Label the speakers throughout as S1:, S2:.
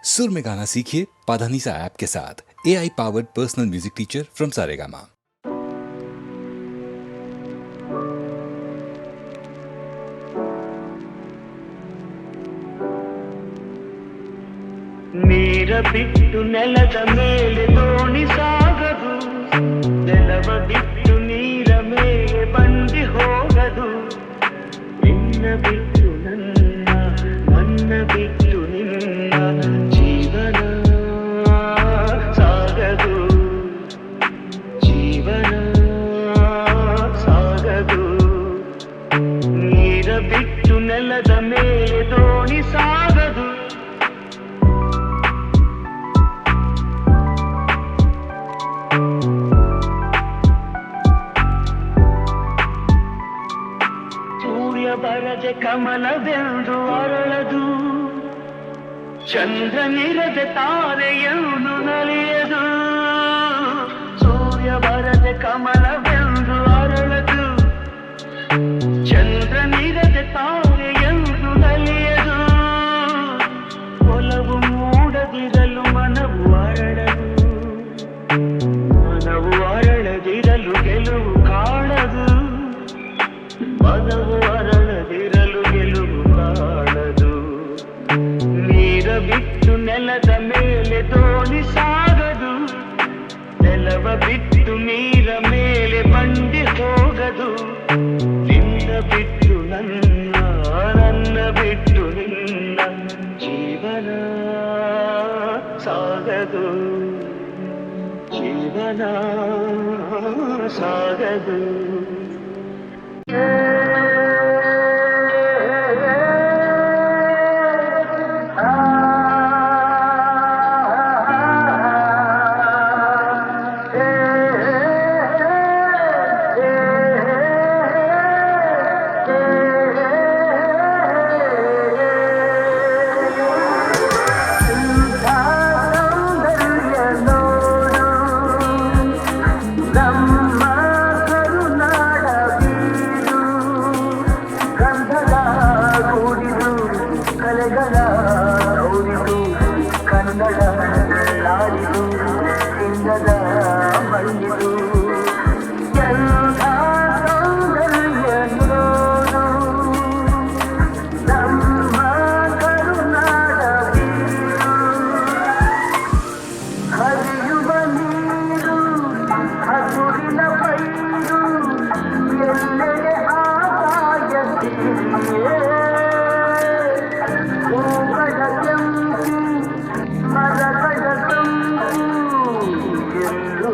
S1: सुर में गाना सीखिए पाधानीसा ऐप के साथ। AI powered personal music teacher from Saregama.
S2: ನೀರ ಬಿಟ್ಟು ನೆಲದ ಮೇಲೆ ದೋಣಿ ಸಾಗದು, ನೆಲವ ಬಿಟ್ಟು ನೀರ ಮೇಲೆ ಬಂಡಿ ಹೋಗದು. ನಿನ್ನ ಬಿಟ್ಟು ನನ್ನ, ನನ್ನ ಬಿಟ್ಟು ನಿನ್ನ ಜೀವನ ಸಾಗದು, ಜೀವನ ಸಾಗದು. ನೀರ ಬಿಟ್ಟು ನೆಲದ ಮೇಲೆ ದೋಣಿ ಸಾಗದು. ಬರದೆ ಕಮಲವೆಂದು ಅರಳದು, ಚಂದ್ರನಿರದೆ ತಾರೆಯನ್ನು ನಲಿಯದು. ಸೂರ್ಯ ಬರದೆ ಕಮಲವೆಂದು ಅರಳದು, ಚಂದ್ರನಿರದೆ ತಾರೆಯನ್ನು ನಲಿಯದು. ಒಲವು ಮೂಡದಿರಲು ಮನವು ಅರಳದು, ಮನವು ಅರಳದಿರಲು ಗೆಲುವು ಕಾಣದು. ಮನವು ಅರಳದಿರಲು ಗೆಲುವು ಕಾಣದು. ನೀರ ಬಿಟ್ಟು ನೆಲದ ಮೇಲೆ ದೋಣಿ ಸಾಗದು, ನೆಲವ ಬಿಟ್ಟು ನೀರ ಮೇಲೆ ಬಂಡಿ ಹೋಗದು. ನಿನ್ನ ಬಿಟ್ಟು ನನ್ನ, ನನ್ನ ಬಿಟ್ಟು ನಿನ್ನ ಜೀವನ ಸಾಗದು, ಜೀವನ ಸಾಗದು. ಕನ್ನಡ ನಾಡಿದು ಸಿಂಗದ ಮಣ್ಣಿದು, ಎಲ್ಲ ಸೌಂದರ್ಯ ನೋಡು ನಮ್ಮ ಕರುನಾಡ ಬೀರು. ಹರಿಯುವ ನೀರು ಹಸುರಿನ ಪೈರು, ಎಲ್ಲೆಡೆ ಆದಾಯ ತೀರಿಯೇ. ಮರಗಳ ತಂಪು ಎಲ್ಲೂ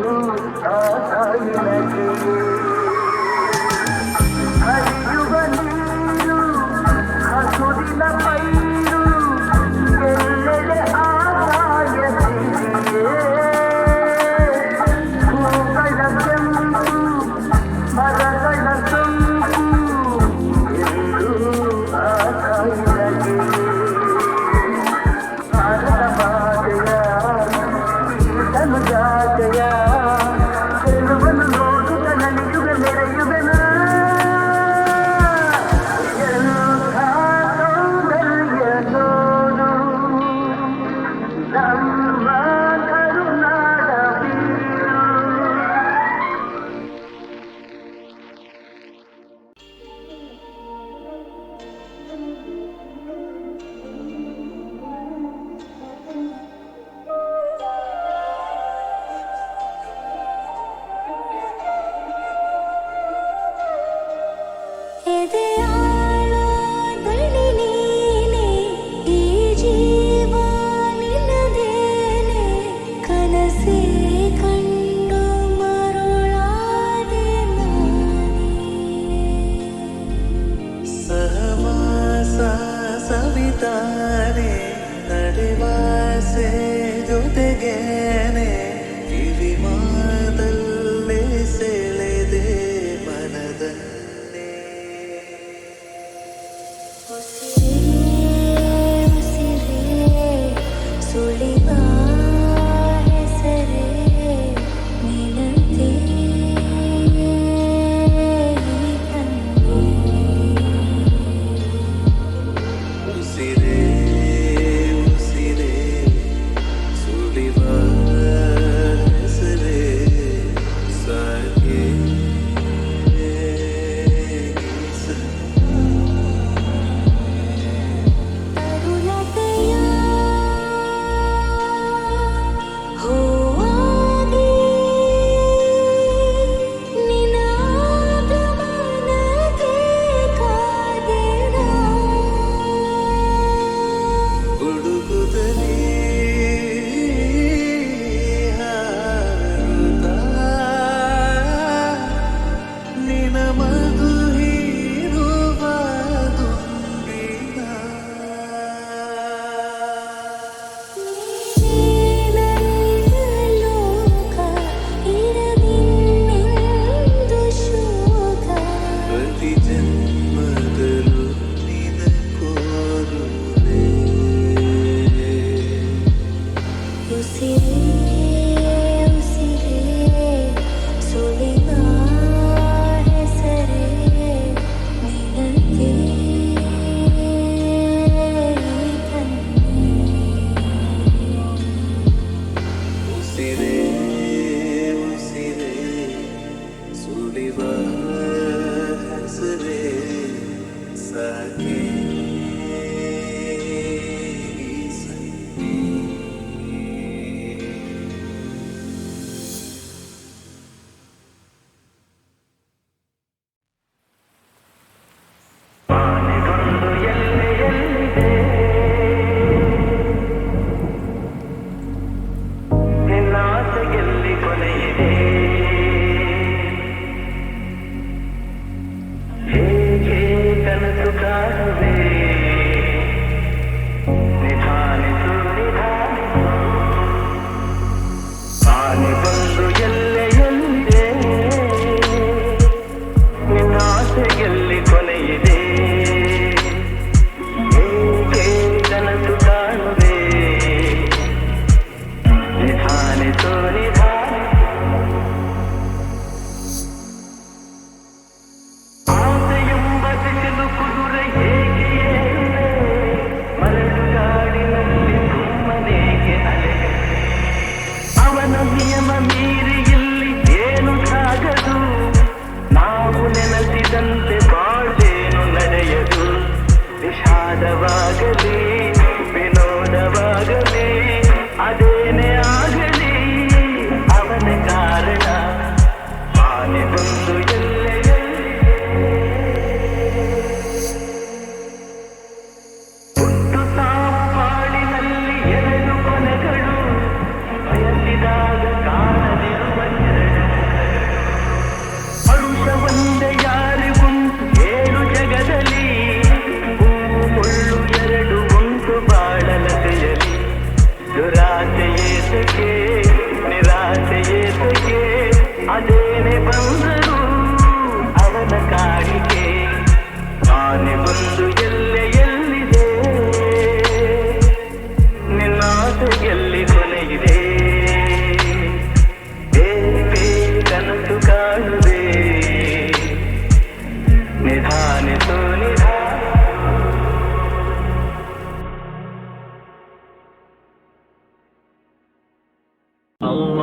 S2: ಅಮ್ಮ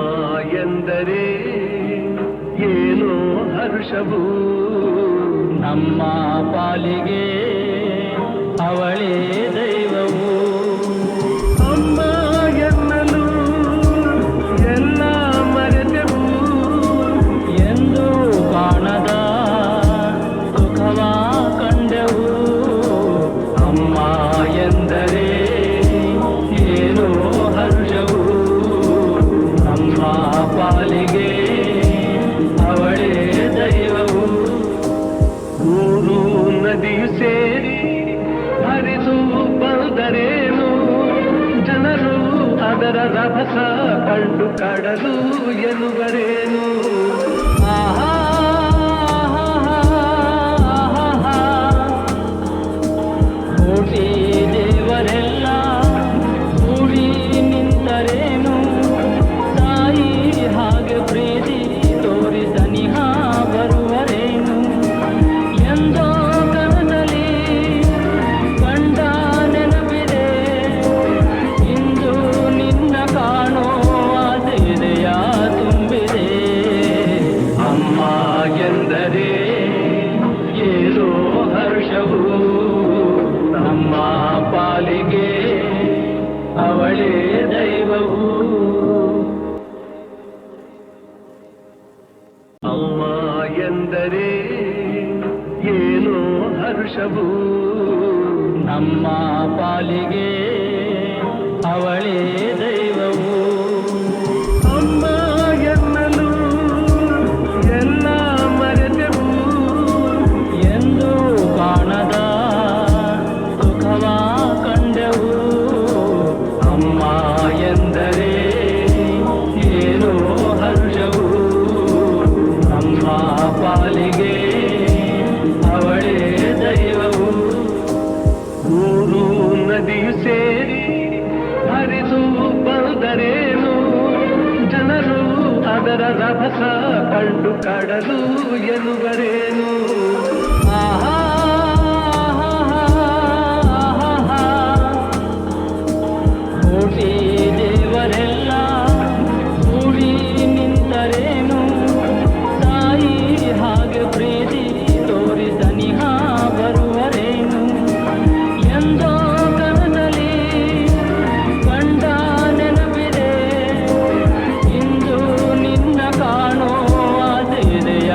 S2: ಎಂದರೆ ಏನೋ ಹರ್ಷವು
S3: ನಮ್ಮ ಪಾಲಿಗೆ ಅವಳೇ ದೈವವು.
S2: ಅಮ್ಮ ಎನ್ನಲು ಎಲ್ಲ ಮರೆತೆವು
S3: ಎಂದು ಕಾಣದ ಸುಖವ ಕಂಡೆವು.
S2: ಅಮ್ಮ ಎಂದರೆ ಏನೋ ಹರ್ಷವು
S3: ನಮ್ಮ ಪಾಲಿಗೆ ಅವಳೇ ದೈವವು.
S2: ಊರು ನದಿಯು ಸೇರಿ ಹರಿದು ಬಂದರೇನು ಜನರು ಅದರ ರಭಸ ಕಂಡು ಕಡಲು ಎನ್ನುವರೇನು.
S3: ಆಹಾ ಕೋಟಿ ದೇವರೆಲ್ಲ ಕೂಡಿ ನಿಂತರೇನು ತಾಯಿ ಹಾಗೆ ಪ್ರೀತಿ ತೋರಿ ಸನಿಹ ಬರುವರೇನು. ಎಂದೋ ಕನಸಲಿ ಕಂಡ ನೆನಪಿದೆ ಇಂದು ನಿನ್ನ ಕಾಣೋ ಆಸೆದೆಯ ತುಂಬಿದೆ.
S2: ಅಮ್ಮ ಎಂದರೆ ಏನೋ ಹರ್ಷವು
S3: ನಮ್ಮ ಪಾಲಿಗೆ ಅವಳೇ ದೈವವು.
S2: ಅಮ್ಮ ಎಂದರೆ ಏನೋ ಹರ್ಷವು
S3: ನಮ್ಮ ಪಾಲಿಗೆ ಅವಳೇ ದೈವವು.
S2: ಅಮ್ಮ ಎನ್ನಲು ಎಲ್ಲ ಮರೆತೆವು
S3: ಎಂದು ಕಾಣದ ಸುಖವ ಕಂಡೆವು.
S2: ಅಮ್ಮ ಎಂದರೆ ಏನೋ ಹರ್ಷವು
S3: ನಮ್ಮ ಪಾಲಿಗೆ ಅವಳೇ ದೈವವು.
S2: ಊರು ನದಿಯು ಸೇರಿ ಹರಿದು ಬಂದರೇನು ಜನರು ಅದರ ರಭಸ ಕಂಡು ಕಡಲು ಎನ್ನುವರೇನು.
S3: ಆಹಾ ಕೋಟಿ ದೇವರೆಲ್ಲ ಕೂಡಿ ನಿಂತರೇನು ತಾಯಿ ಹಾಗೆ ಪ್ರೀತಿ ತೋರಿ ಸನಿಹ ಬರುವರೇನು. ಎಂದೋ ಕನಸಲಿ ಕಂಡ ನೆನಪಿದೆ ಇಂದು ನಿನ್ನ ಕಾಣೋ ಆಸೆದೆಯ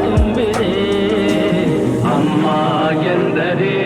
S3: ತುಂಬಿದೆ.
S2: ಅಮ್ಮ ಎಂದರೆ